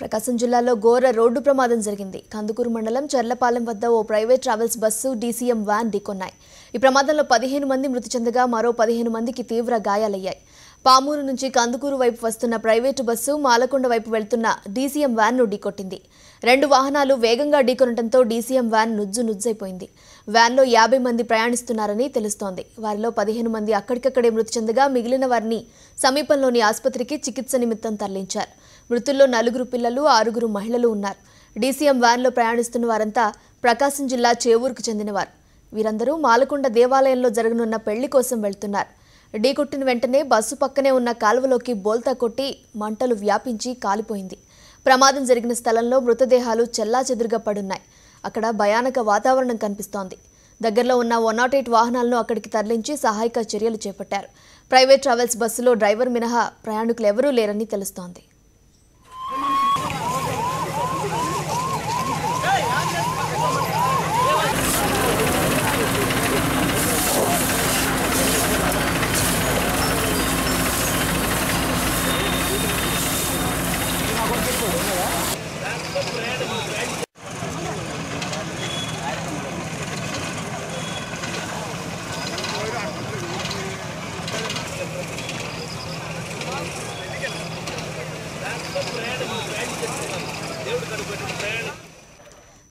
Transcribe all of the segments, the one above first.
ప్రకాశం జిల్లాలో ఘోర రోడ్డు ప్రమాదం జరిగింది. కందుకూరు మండలం చర్లపాలెం వద్ద ఓ private travels bus DCM van ఢీకొన్నాయి. ఈ ప్రమాదంలో 15 మంది మృతి చెందగా మరో 15 మందికి తీవ్ర గాయాలయ్యాయి. పామూరు నుంచి కందుకూరు వైపు వస్తున్న ప్రైవేటు బస్సు మాలకొండ వైపు వెళ్తున్న డీసీఎం వ్యాన్ను ఢీకొట్టింది. 2 వాహనాలు వేగంగా ఢీకొనడంతో డీసీఎం వ్యాన్ నుజ్జైపోయింది. వ్యాన్లో 50 మంది ప్రయాణిస్తున్నారని తెలుస్తోంది. వారిలో 15 మంది అక్కడికక్కడే మృతి చెందగా మిగిలిన వారిని సమీపంలోని ఆసుపత్రికి చికిత్స నిమిత్తం తరలించారు. మృతుల్లో 4 పిల్లలు, 6 మహిళలు ఉన్నారు. డీసీఎం వ్యాన్లో ప్రయాణిస్తున్న వారంతా ప్రకాశం జిల్లా చేవూరుకు చెందినవారు. వీరందరూ మాలకొండ దేవాలయంలో జరగనున్న పెళ్లి కోసం వెళ్తున్నారు. ఢీకొట్టిన వెంటనే బస్సు పక్కనే ఉన్న కాలువలోకి బోల్తా కొట్టి మంటలు వ్యాపించి కాలిపోయింది. ప్రమాదం జరిగిన స్థలంలో మృతదేహాలు చెల్లాచెదురుగా పడున్నాయి. అక్కడ భయానక వాతావరణం కనిపిస్తోంది. దగ్గరలో ఉన్న 108 వాహనాలను అక్కడికి తరలించి సహాయక చర్యలు చేపట్టారు. ప్రైవేట్ ట్రావెల్స్ బస్సులో డ్రైవర్ మినహా ప్రయాణికులు ఎవరూ లేరని తెలుస్తోంది.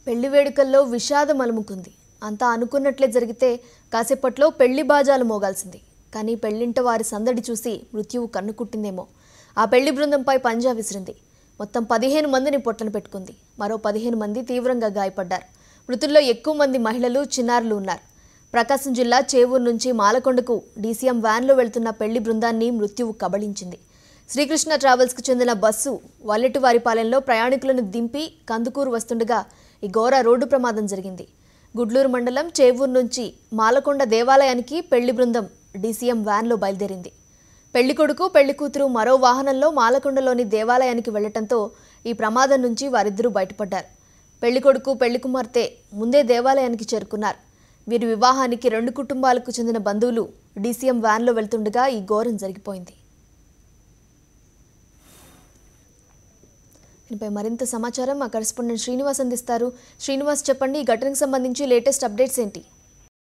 పెళ్లి వేడుకల్లో విషాదం అలుముకుంది. అంతా అనుకున్నట్లే జరిగితే కాసేపట్లో పెళ్లి బాజాలు మోగాల్సింది. కానీ పెళ్లింట వారి సందడి చూసి మృత్యువు కన్నుకుట్టిందేమో. ఆ పెళ్లి బృందంపై పంజా విసిరింది. మొత్తం 15 మందిని పొట్టన పెట్టుకుంది. మరో 15 మంది తీవ్రంగా గాయపడ్డారు. మృతుల్లో ఎక్కువ మంది మహిళలు, చిన్నారులు ఉన్నారు. ప్రకాశం జిల్లా చేవూరు నుంచి మాలకొండకు డీసీఎం వ్యాన్లో వెళ్తున్న పెళ్లి బృందాన్ని మృత్యువు కబళించింది. శ్రీకృష్ణ ట్రావెల్స్కు చెందిన బస్సు వల్లెటివారిపాలెంలో ప్రయాణికులను దింపి కందుకూరు వస్తుండగా ఈ ఘోర రోడ్డు ప్రమాదం జరిగింది. గుడ్లూరు మండలం చేవూరు నుంచి మాలకొండ దేవాలయానికి పెళ్లి బృందం డీసీఎం వ్యాన్లో బయలుదేరింది. పెళ్లి కొడుకు, పెళ్లి కూతురు మరో వాహనంలో మాలకొండలోని దేవాలయానికి వెళ్లటంతో ఈ ప్రమాదం నుంచి వారిద్దరూ బయటపడ్డారు. పెళ్లి కొడుకు, పెళ్లి కుమార్తె ముందే దేవాలయానికి చేరుకున్నారు. వీరి వివాహానికి 2 కుటుంబాలకు చెందిన బంధువులు డీసీఎం వ్యాన్లో వెళ్తుండగా ఈ ఘోరం జరిగిపోయింది. దీనిపై మరింత సమాచారం మా కరెస్పాండెంట్ శ్రీనివాస్ అందిస్తారు. శ్రీనివాస్, చెప్పండి, ఈ ఘటనకు సంబంధించి లేటెస్ట్ అప్డేట్స్ ఏంటి?